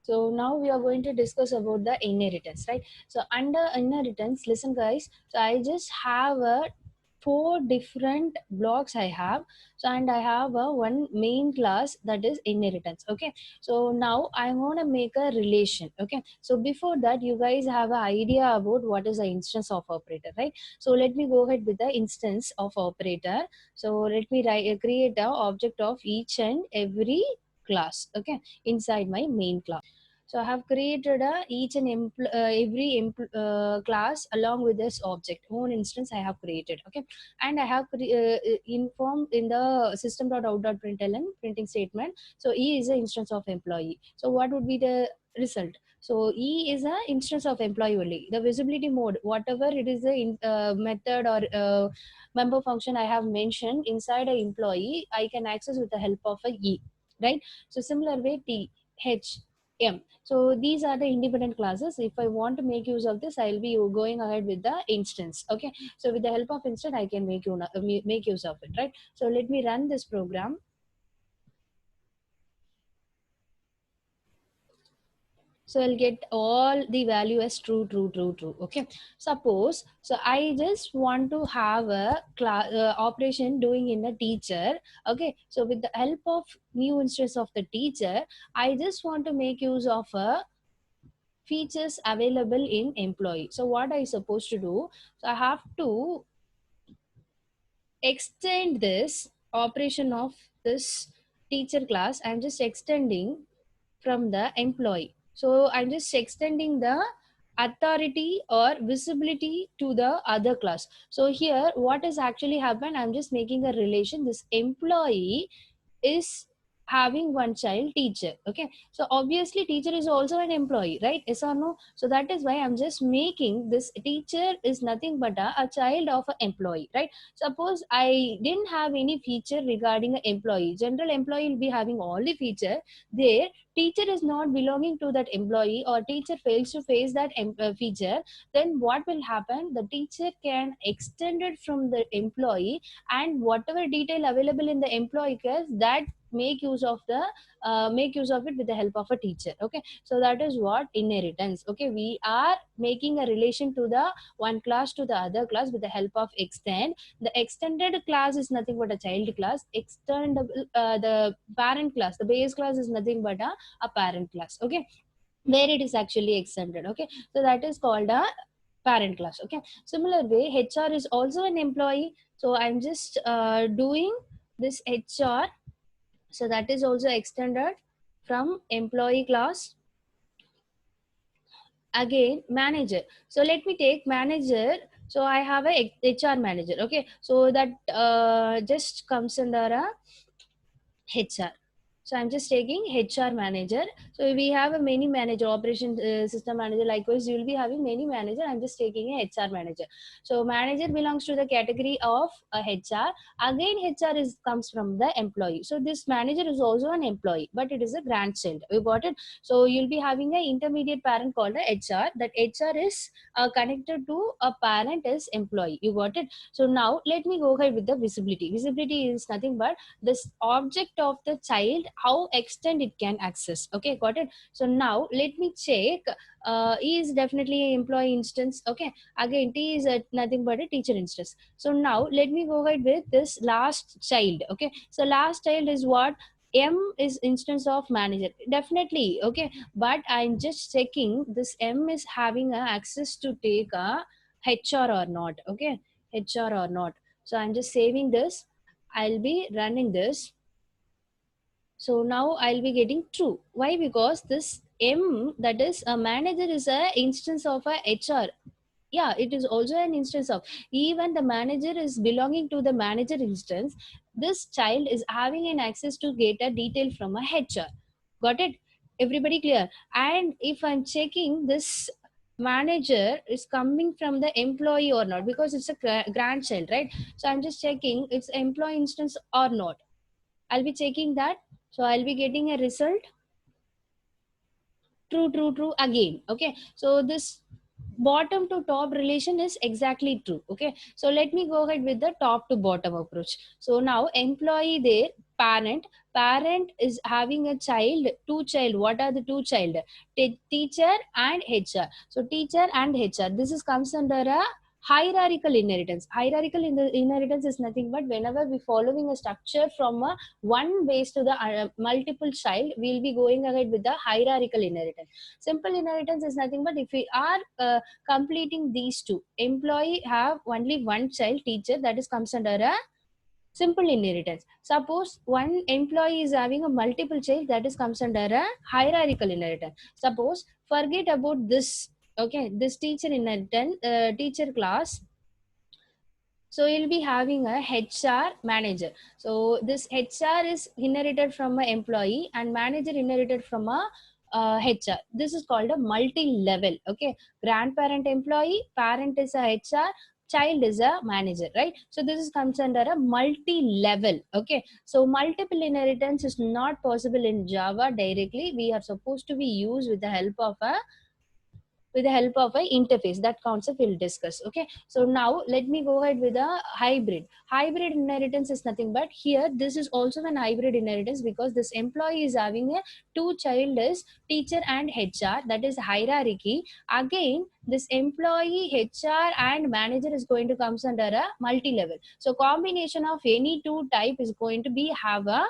So now we are going to discuss about the inheritance, right? So under inheritance, listen guys. So I just have a four different blocks I have. So and I have a one main class that is inheritance. Okay. So now I want to make a relation. Okay. So before that, you guys have an idea about what is the instance of operator, right? So let me go ahead with the instance of operator. So let me create a object of each and every class. Okay, inside my main class. So I have created a each and every class along with this object own instance I have created. Okay, and I have informed in the system.out.println printing statement. So E is an instance of employee. So what would be the result? So E is a instance of employee only. The visibility mode, whatever it is the method or member function I have mentioned inside a employee, I can access with the help of a E, right? So similar way T, H, M. So these are the independent classes. If I want to make use of this, I'll be going ahead with the instance. Okay. So with the help of instance, I can make use of it, right? So let me run this program. So I'll get all the value as true, true, true, true. Okay. Suppose, so I just want to have a class operation doing in a teacher. Okay. So with the help of new instance of the teacher, I just want to make use of a features available in employee. So what I supposed to do? So I have to extend this operation of this teacher class. I'm just extending from the employee. So I'm just extending the authority or visibility to the other class. So here what has actually happened, I'm just making a relation. This employee is having one child teacher. Okay, so obviously teacher is also an employee, right? Yes or no? So that is why I'm just making this teacher is nothing but a child of an employee, right? Suppose I didn't have any feature regarding an employee, general employee will be having all the feature. There teacher is not belonging to that employee or teacher fails to face that feature, then what will happen? The teacher can extend it from the employee, and whatever detail available in the employee case, that make use of the make use of it with the help of a teacher. Okay, so that is what inheritance. Okay, we are making a relation to the one class to the other class with the help of extend. The extended class is nothing but a child class. Extendable the parent class, the base class is nothing but a parent class. Okay, where it is actually extended. Okay, so that is called a parent class. Okay, similar way HR is also an employee. So I'm just doing this HR. So that is also extended from employee class. Again manager. So let me take manager. So I have a HR manager. Okay, so that just comes under a HR. So I'm just taking HR manager. So we have a many manager, operation system manager. Likewise, you will be having many manager. I'm just taking a HR manager. So manager belongs to the category of HR. Again, HR is comes from the employee. So this manager is also an employee, but it is a grandchild. You got it? So you'll be having an intermediate parent called a HR. That HR is connected to a parent as employee. You got it? So now let me go ahead with the visibility. Visibility is nothing but this object of the child, how extend it can access. Okay, got it? So now let me check. E is definitely an employee instance. Okay, again T is nothing but a teacher instance. So now let me go ahead with this last child. Okay, so last child is what? M is instance of manager, definitely. Okay, but I'm just checking this M is having a access to take a HR or not. Okay, HR or not. So I'm just saving this. I'll be running this. So now I'll be getting true. Why? Because this M, that is a manager, is a instance of a HR. Yeah, it is also an instance of, even the manager is belonging to the manager instance. This child is having an access to get a detail from a HR. Got it? Everybody clear? And if I'm checking this manager is coming from the employee or not, because it's a grandchild, right? So I'm just checking it's employee instance or not. I'll be checking that. So I'll be getting a result. True, true, true again. Okay. So this bottom to top relation is exactly true. Okay. So let me go ahead with the top to bottom approach. So now employee there, parent. Parent is having a child, two child. What are the two child? Teacher and HR. So teacher and HR, this is comes under a hierarchical inheritance. Hierarchical in the inheritance is nothing but whenever we following a structure from a one base to the multiple child, we'll be going ahead with the hierarchical inheritance. Simple inheritance is nothing but if we are completing these two, employee have only one child, teacher, that is comes under a simple inheritance. Suppose one employee is having a multiple child, that is comes under a hierarchical inheritance. Suppose forget about this, okay, this teacher inheritance, teacher class. So you'll be having a HR manager. So this HR is inherited from an employee and manager inherited from a HR. This is called a multi-level. Okay, grandparent employee, parent is a HR, child is a manager, right? So this is comes under a multi-level. Okay, so multiple inheritance is not possible in Java directly. We are supposed to be used with the help of a interface. That concept we'll discuss. Okay, so now let me go ahead with a hybrid inheritance is nothing but here this is also an hybrid inheritance because this employee is having a two child is teacher and HR, that is hierarchy. Again this employee, HR and manager is going to comes under a multi level. So combination of any two type is going to be have a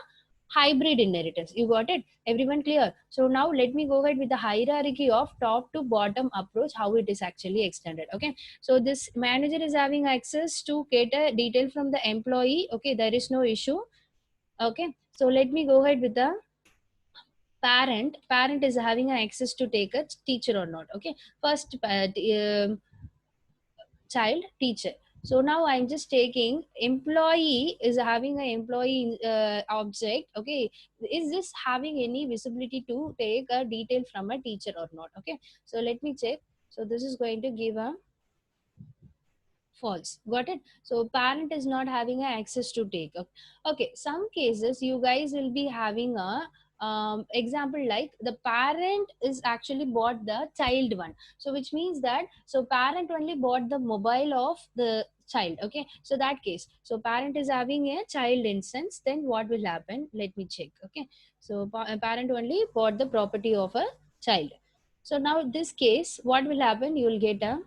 hybrid inheritance. You got it? Everyone clear? So now let me go ahead with the hierarchy of top to bottom approach, how it is actually extended. Okay, so this manager is having access to get a detail from the employee. Okay, there is no issue. Okay, so let me go ahead with the parent is having access to take a teacher or not. Okay, first child, teacher. So now I'm just taking employee is having an employee object. Okay, is this having any visibility to take a detail from a teacher or not? Okay, so let me check. So this is going to give a false. Got it? So parent is not having a access to take. Okay, some cases you guys will be having a example like the parent is actually bought the child one. So which means that so parent only bought the mobile of the child. Okay, so that case, so parent is having a child instance, then what will happen? Let me check. Okay, so parent only bought the property of a child. So now this case, what will happen? You will get a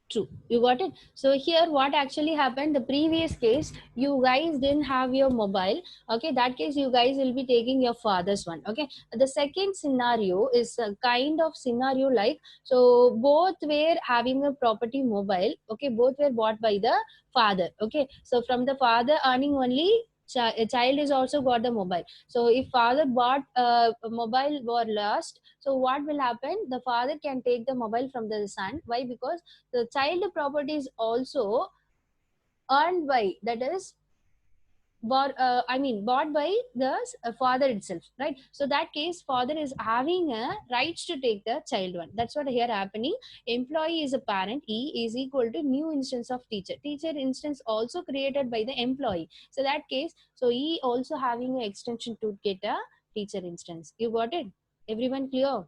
true. You got it? So here what actually happened, the previous case, you guys didn't have your mobile. Okay, that case you guys will be taking your father's one. Okay, the second scenario is a kind of scenario like, so both were having a property mobile. Okay, both were bought by the father. Okay, so from the father earning only, a child is also got the mobile. So if father bought a mobile or lost, so what will happen? The father can take the mobile from the son. Why? Because the child property is also earned by, that is bought by the father itself, right? So that case father is having a rights to take the child one. That's what here happening. Employee is a parent, E is equal to new instance of teacher. Teacher instance also created by the employee. So that case, so E also having an extension to get a teacher instance. You got it? Everyone clear?